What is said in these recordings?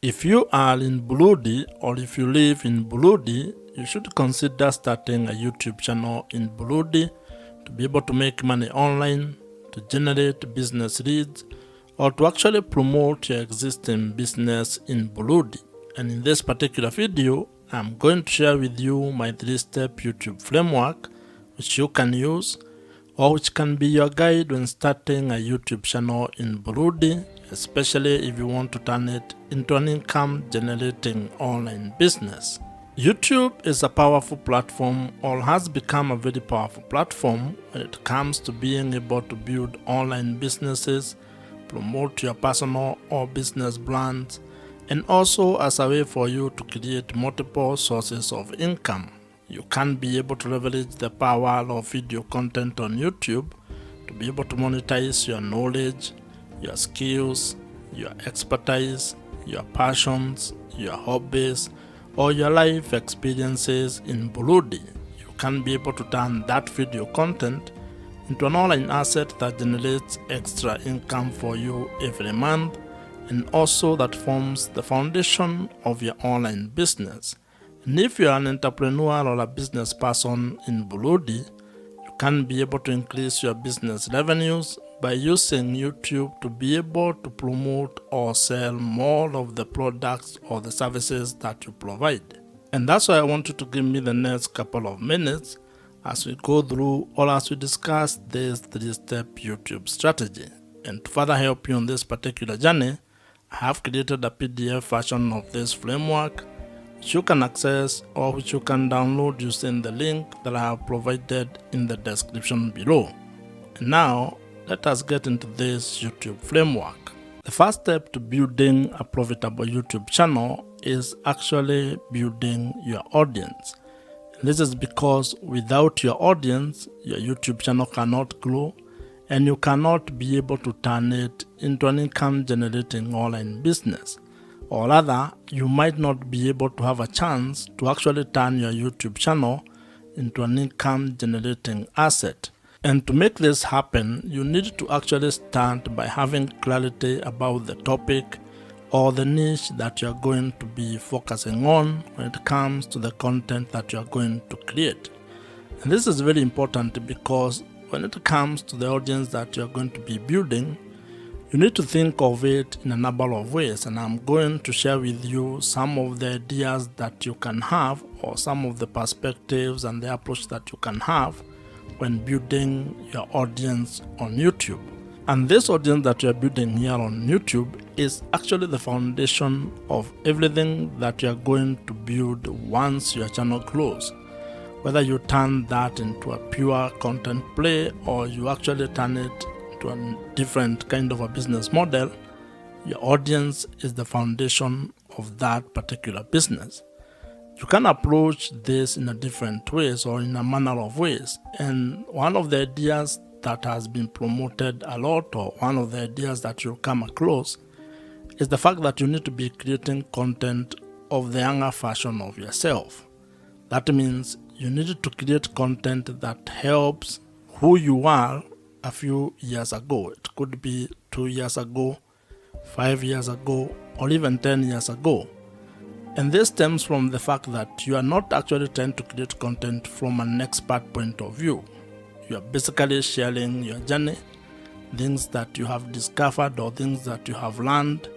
If you are in Burundi or if you live in Burundi, you should consider starting a YouTube channel in Burundi to be able to make money online, to generate business leads, or to actually promote your existing business in Burundi. And in this particular video, I'm going to share with you my 3-step YouTube framework which you can use or which can be your guide when starting a YouTube channel in Burundi, especially if you want to turn it into an income generating online business. YouTube is a powerful platform, or has become a very powerful platform when it comes to being able to build online businesses, promote your personal or business brands, and also as a way for you to create multiple sources of income. You can be able to leverage the power of video content on YouTube to be able to monetize your knowledge, your skills, your expertise, your passions, your hobbies, or your life experiences in Burundi. You can be able to turn that video content into an online asset that generates extra income for you every month, and also that forms the foundation of your online business. And if you are an entrepreneur or a business person in Burundi, you can be able to increase your business revenues by using YouTube to be able to promote or sell more of the products or the services that you provide. And that's why I want you to give me the next couple of minutes as we go through or as we discuss this 3-step YouTube strategy. And to further help you on this particular journey, I have created a PDF version of this framework which you can access or which you can download using the link that I have provided in the description below. And now, let us get into this YouTube framework. The first step to building a profitable YouTube channel is actually building your audience. And this is because without your audience, your YouTube channel cannot grow and you cannot be able to turn it into an income generating online business. Or rather, you might not be able to have a chance to actually turn your YouTube channel into an income generating asset. And to make this happen, you need to actually start by having clarity about the topic or the niche that you're going to be focusing on when it comes to the content that you're going to create. And this is very important because when it comes to the audience that you're going to be building, you need to think of it in a number of ways, and I'm going to share with you some of the ideas that you can have or some of the perspectives and the approach that you can have when building your audience on YouTube. And this audience that you're building here on YouTube is actually the foundation of everything that you're going to build once your channel grows. Whether you turn that into a pure content play or you actually turn it to a different kind of a business model, your audience is the foundation of that particular business. You can approach this in a different ways or in a manner of ways. And one of the ideas that has been promoted a lot, or one of the ideas that you'll come across, is the fact that you need to be creating content of the younger version of yourself. That means you need to create content that helps who you are a few years ago. It could be 2 years ago, 5 years ago, or even 10 years ago. And this stems from the fact that you are not actually trying to create content from an expert point of view. You are basically sharing your journey, things that you have discovered or things that you have learned,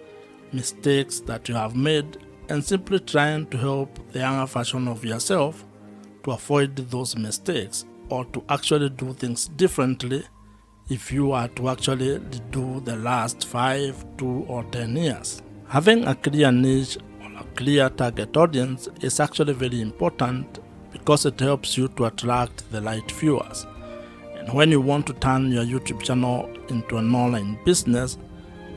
mistakes that you have made, and simply trying to help the younger version of yourself to avoid those mistakes or to actually do things differently if you are to actually do the last 5, 2, or 10 years. Having a clear niche or a clear target audience is actually very important because it helps you to attract the right viewers. And when you want to turn your YouTube channel into an online business,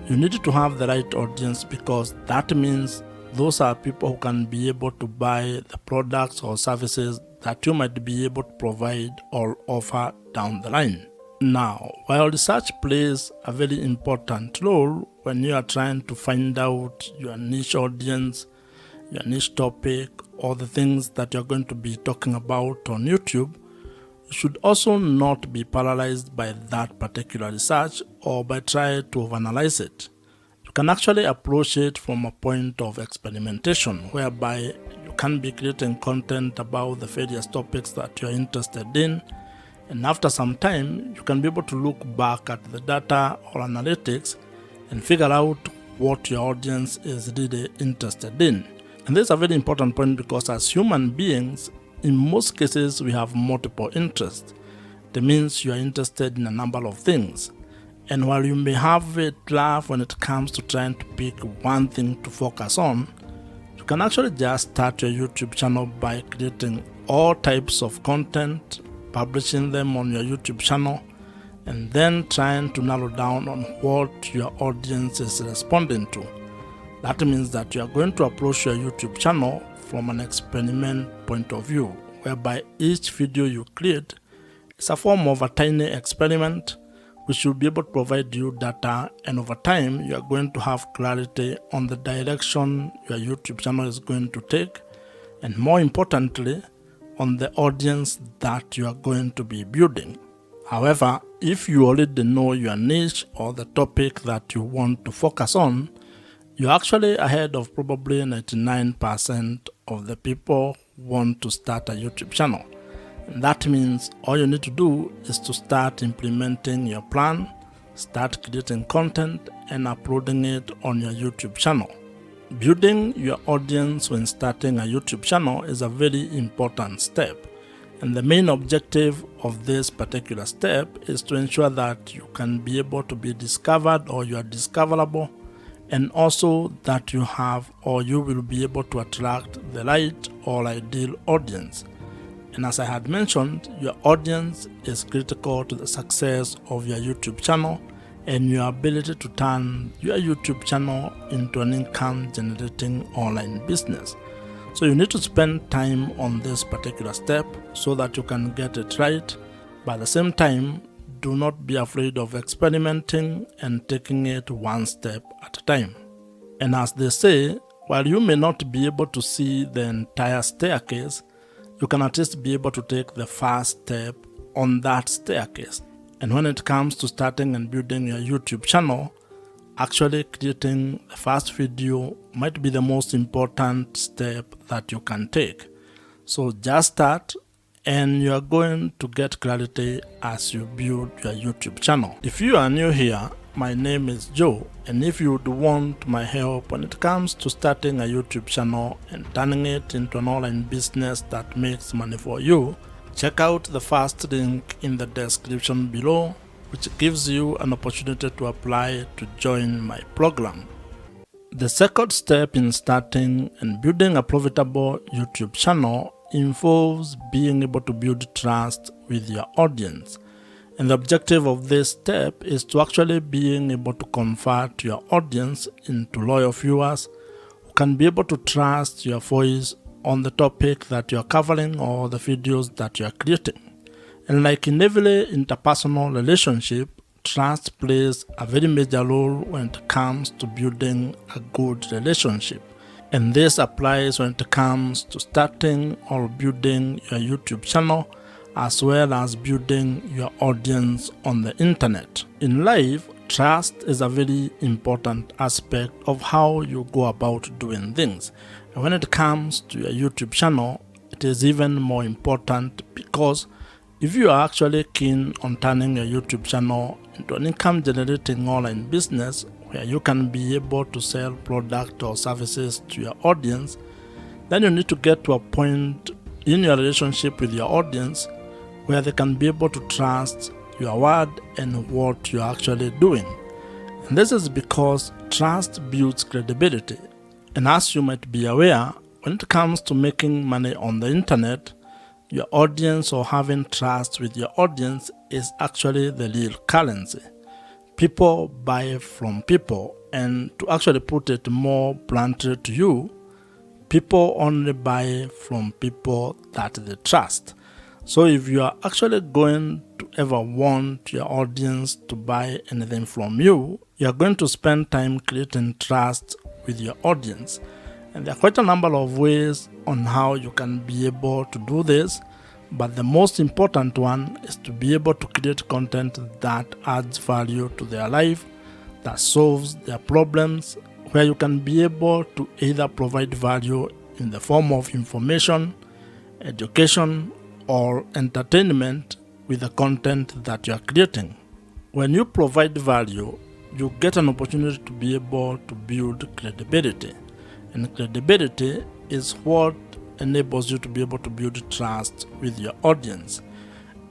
you need to have the right audience because that means those are people who can be able to buy the products or services that you might be able to provide or offer down the line. Now, while research plays a very important role when you are trying to find out your niche audience, your niche topic, or the things that you're going to be talking about on YouTube, you should also not be paralyzed by that particular research or by trying to overanalyze it. You can actually approach it from a point of experimentation, whereby you can be creating content about the various topics that you're interested in, and after some time you can be able to look back at the data or analytics and figure out what your audience is really interested in. And this is a very important point, because as human beings, in most cases we have multiple interests. That means you are interested in a number of things. And while you may have it tough when it comes to trying to pick one thing to focus on, you can actually just start your YouTube channel by creating all types of content, publishing them on your YouTube channel, and then trying to narrow down on what your audience is responding to. That means that you are going to approach your YouTube channel from an experiment point of view, whereby each video you create is a form of a tiny experiment which will be able to provide you data, and over time you are going to have clarity on the direction your YouTube channel is going to take, and more importantly, on the audience that you are going to be building. However, if you already know your niche or the topic that you want to focus on, you're actually ahead of probably 99% of the people who want to start a YouTube channel. And that means all you need to do is to start implementing your plan, start creating content, and uploading it on your YouTube channel. Building your audience when starting a YouTube channel is a very important step. And the main objective of this particular step is to ensure that you can be able to be discovered, or you are discoverable, and also that you have, or you will be able to attract the right or ideal audience. And as I had mentioned, your audience is critical to the success of your YouTube channel and your ability to turn your YouTube channel into an income generating online business. So you need to spend time on this particular step so that you can get it right. But at the same time, do not be afraid of experimenting and taking it one step at a time. And as they say, while you may not be able to see the entire staircase, you can at least be able to take the first step on that staircase. And when it comes to starting and building your YouTube channel, actually creating the first video might be the most important step that you can take. So just start, and you are going to get clarity as you build your YouTube channel. If you are new here, my name is Joe, and if you would want my help when it comes to starting a YouTube channel and turning it into an online business that makes money for you, check out the first link in the description below, which gives you an opportunity to apply to join my program. The second step in starting and building a profitable YouTube channel involves being able to build trust with your audience. And the objective of this step is to actually being able to convert your audience into loyal viewers who can be able to trust your voice on the topic that you are covering or the videos that you are creating. And like in every interpersonal relationship, trust plays a very major role when it comes to building a good relationship. And this applies when it comes to starting or building your YouTube channel, as well as building your audience on the internet. In life, trust is a very important aspect of how you go about doing things. And when it comes to your YouTube channel, it is even more important, because if you are actually keen on turning your YouTube channel into an income generating online business where you can be able to sell product or services to your audience, then you need to get to a point in your relationship with your audience where they can be able to trust your word and what you're actually doing. And this is because trust builds credibility. And as you might be aware, when it comes to making money on the internet, your audience, or having trust with your audience, is actually the real currency. People buy from people, and to actually put it more bluntly to you, people only buy from people that they trust. So if you are actually going to ever want your audience to buy anything from you, you are going to spend time creating trust with your audience. And there are quite a number of ways on how you can be able to do this, but the most important one is to be able to create content that adds value to their life, that solves their problems, where you can be able to either provide value in the form of information, education, or entertainment with the content that you are creating. When you provide value, you get an opportunity to be able to build credibility. And credibility is what enables you to be able to build trust with your audience.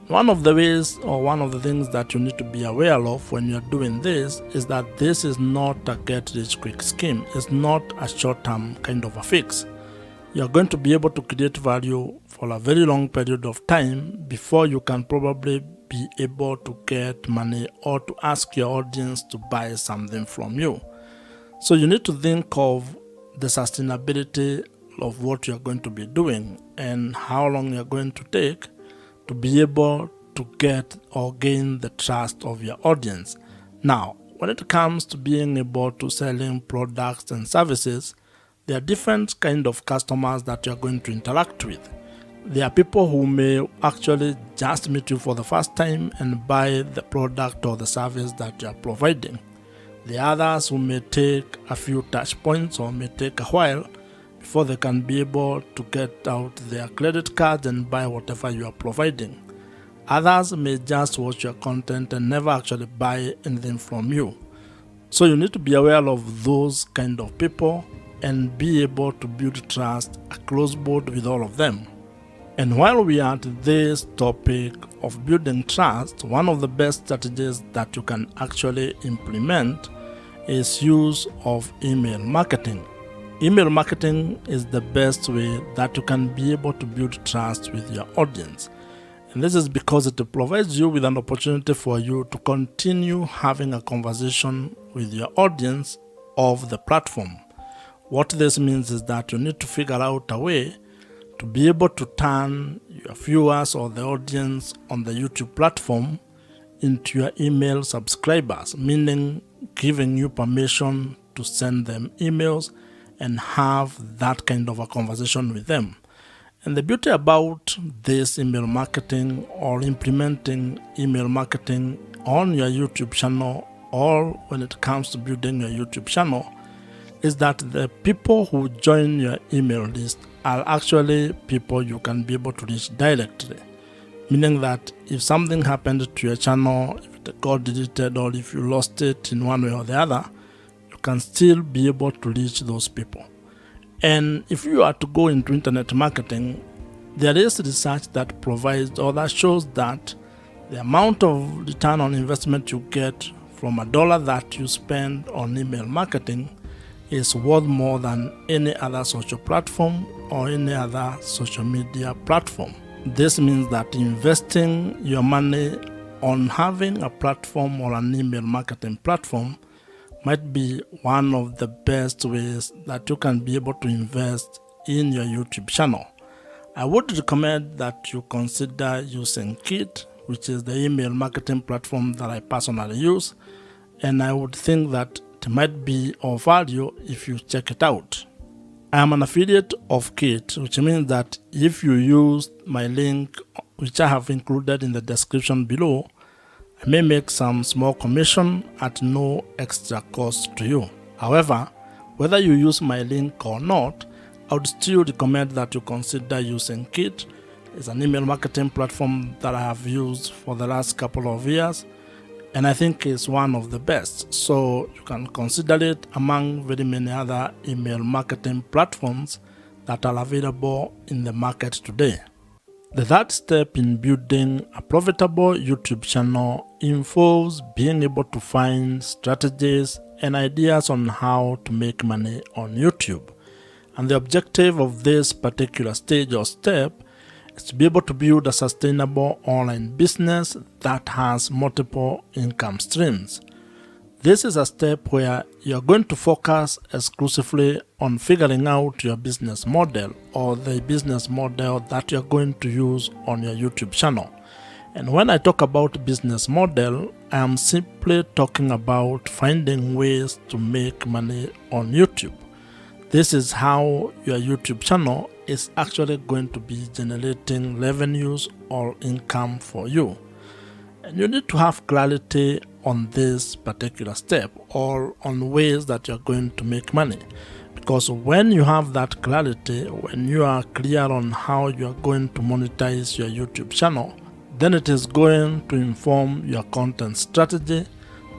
One of the ways, or one of the things that you need to be aware of when you're doing this is that this is not a get-rich-quick scheme. It's not a short-term kind of a fix. You're going to be able to create value for a very long period of time before you can probably be able to get money or to ask your audience to buy something from you. So you need to think of the sustainability of what you're going to be doing and how long you're going to take to be able to get or gain the trust of your audience. Now, when it comes to being able to selling products and services, there are different kind of customers that you're going to interact with. There are people who may actually just meet you for the first time and buy the product or the service that you are providing. The others who may take a few touch points or may take a while before they can be able to get out their credit cards and buy whatever you are providing. Others may just watch your content and never actually buy anything from you. So you need to be aware of those kind of people and be able to build trust across board with all of them. And while we are at this topic of building trust, one of the best strategies that you can actually implement is use of email marketing. Email marketing is the best way that you can be able to build trust with your audience. And this is because it provides you with an opportunity for you to continue having a conversation with your audience of the platform. What this means is that you need to figure out a way to be able to turn your viewers or the audience on the YouTube platform into your email subscribers, meaning giving you permission to send them emails and have that kind of a conversation with them. And the beauty about this email marketing or implementing email marketing on your YouTube channel, or when it comes to building your YouTube channel, is that the people who join your email list are actually people you can be able to reach directly. Meaning that if something happened to your channel, if it got deleted or if you lost it in one way or the other, you can still be able to reach those people. And if you are to go into internet marketing, there is research that provides or that shows that the amount of return on investment you get from $1 that you spend on email marketing is worth more than any other social platform or any other social media platform. This means that investing your money on having a platform or an email marketing platform might be one of the best ways that you can be able to invest in your YouTube channel. I would recommend that you consider using Kit, which is the email marketing platform that I personally use, and I would think that it might be of value if you check it out. I am an affiliate of Kit, which means that if you use my link, which I have included in the description below, I may make some small commission at no extra cost to you. However, whether you use my link or not, I would still recommend that you consider using Kit. It's an email marketing platform that I have used for the last couple of years, and I think it's one of the best. So you can consider it among very many other email marketing platforms that are available in the market today. The third step in building a profitable YouTube channel involves being able to find strategies and ideas on how to make money on YouTube. And the objective of this particular stage or step is to be able to build a sustainable online business that has multiple income streams. This is a step where you're going to focus exclusively on figuring out your business model or the business model that you're going to use on your YouTube channel. And when I talk about business model, I am simply talking about finding ways to make money on YouTube. This is how your YouTube channel is actually going to be generating revenues or income for you. And you need to have clarity on this particular step or on ways that you're going to make money. Because when you have that clarity, when you are clear on how you're going to monetize your YouTube channel, then it is going to inform your content strategy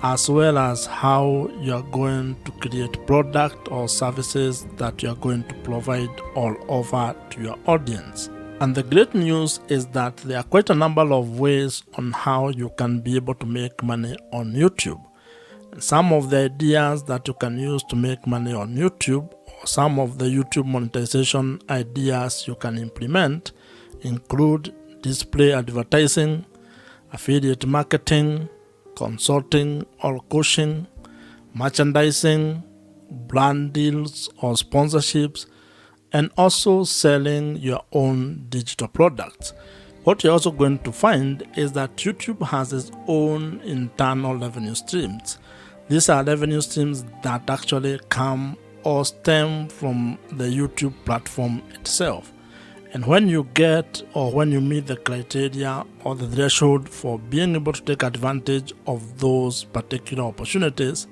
as well as how you're going to create product or services that you're going to provide all over to your audience. And the great news is that there are quite a number of ways on how you can be able to make money on YouTube. And some of the ideas that you can use to make money on YouTube, or some of the YouTube monetization ideas you can implement, include display advertising, affiliate marketing, consulting or coaching, merchandising, brand deals or sponsorships, and also selling your own digital products. What you're also going to find is that YouTube has its own internal revenue streams. These are revenue streams that actually come or stem from the YouTube platform itself. And when you get or when you meet the criteria or the threshold for being able to take advantage of those particular opportunities,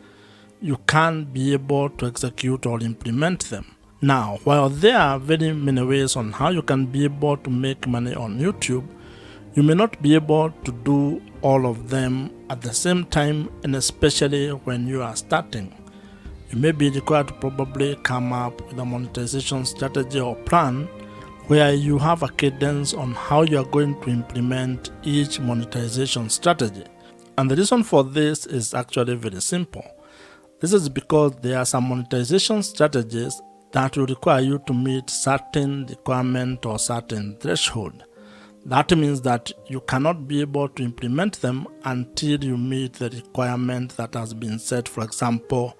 you can be able to execute or implement them. Now, while there are very many ways on how you can be able to make money on YouTube, you may not be able to do all of them at the same time, and especially when you are starting. You may be required to probably come up with a monetization strategy or plan where you have a cadence on how you are going to implement each monetization strategy. And the reason for this is actually very simple. This is because there are some monetization strategies that will require you to meet certain requirement or certain threshold. That means that you cannot be able to implement them until you meet the requirement that has been set, for example,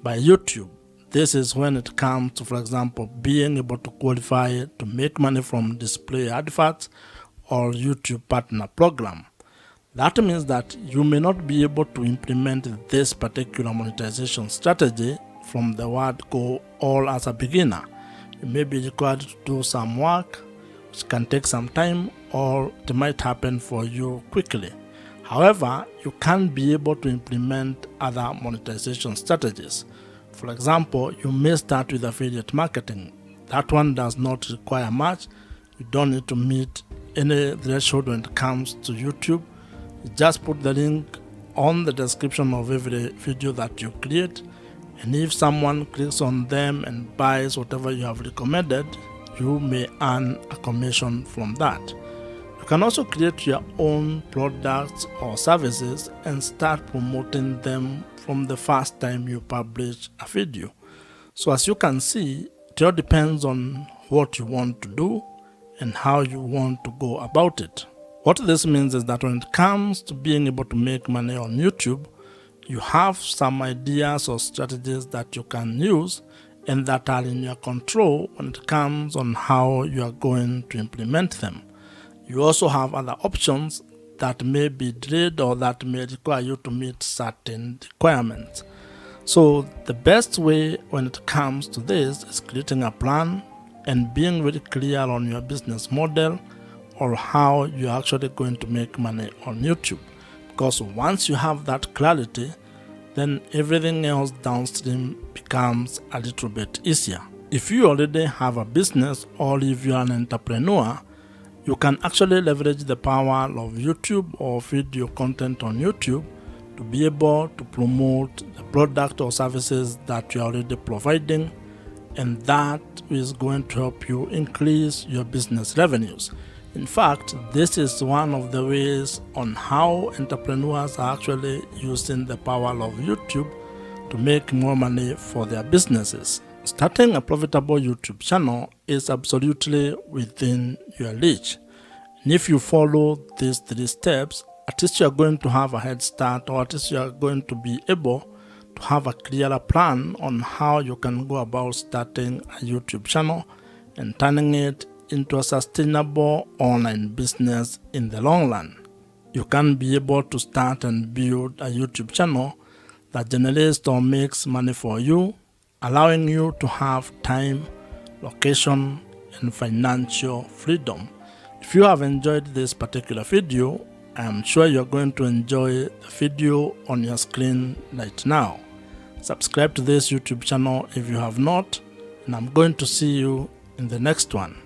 by YouTube. This is when it comes to, for example, being able to qualify to make money from display adverts or YouTube partner program. That means that you may not be able to implement this particular monetization strategy from the word go all as a beginner. You may be required to do some work, which can take some time, or it might happen for you quickly. However, you can be able to implement other monetization strategies. For example, you may start with affiliate marketing. That one does not require much. You don't need to meet any threshold when it comes to YouTube. You just put the link on the description of every video that you create, and if someone clicks on them and buys whatever you have recommended, you may earn a commission from that. You can also create your own products or services and start promoting them from the first time you publish a video. So as you can see, it all depends on what you want to do and how you want to go about it. What this means is that when it comes to being able to make money on YouTube, you have some ideas or strategies that you can use and that are in your control when it comes on how you are going to implement them. You also have other options that may be delayed or that may require you to meet certain requirements. So the best way when it comes to this is creating a plan and being very clear on your business model or how you're actually going to make money on YouTube. Because once you have that clarity, then everything else downstream becomes a little bit easier. If you already have a business or if you're an entrepreneur, you can actually leverage the power of YouTube or video content on YouTube to be able to promote the product or services that you're already providing, and that is going to help you increase your business revenues. In fact, this is one of the ways on how entrepreneurs are actually using the power of YouTube to make more money for their businesses. Starting a profitable YouTube channel is absolutely within your reach. And if you follow these 3 steps, at least you are going to have a head start, or at least you are going to be able to have a clearer plan on how you can go about starting a YouTube channel and turning it into a sustainable online business in the long run. You can be able to start and build a YouTube channel that generates or makes money for you, allowing you to have time, location, and financial freedom. If you have enjoyed this particular video, I'm sure you're going to enjoy the video on your screen right now. Subscribe to this YouTube channel if you have not, and I'm going to see you in the next one.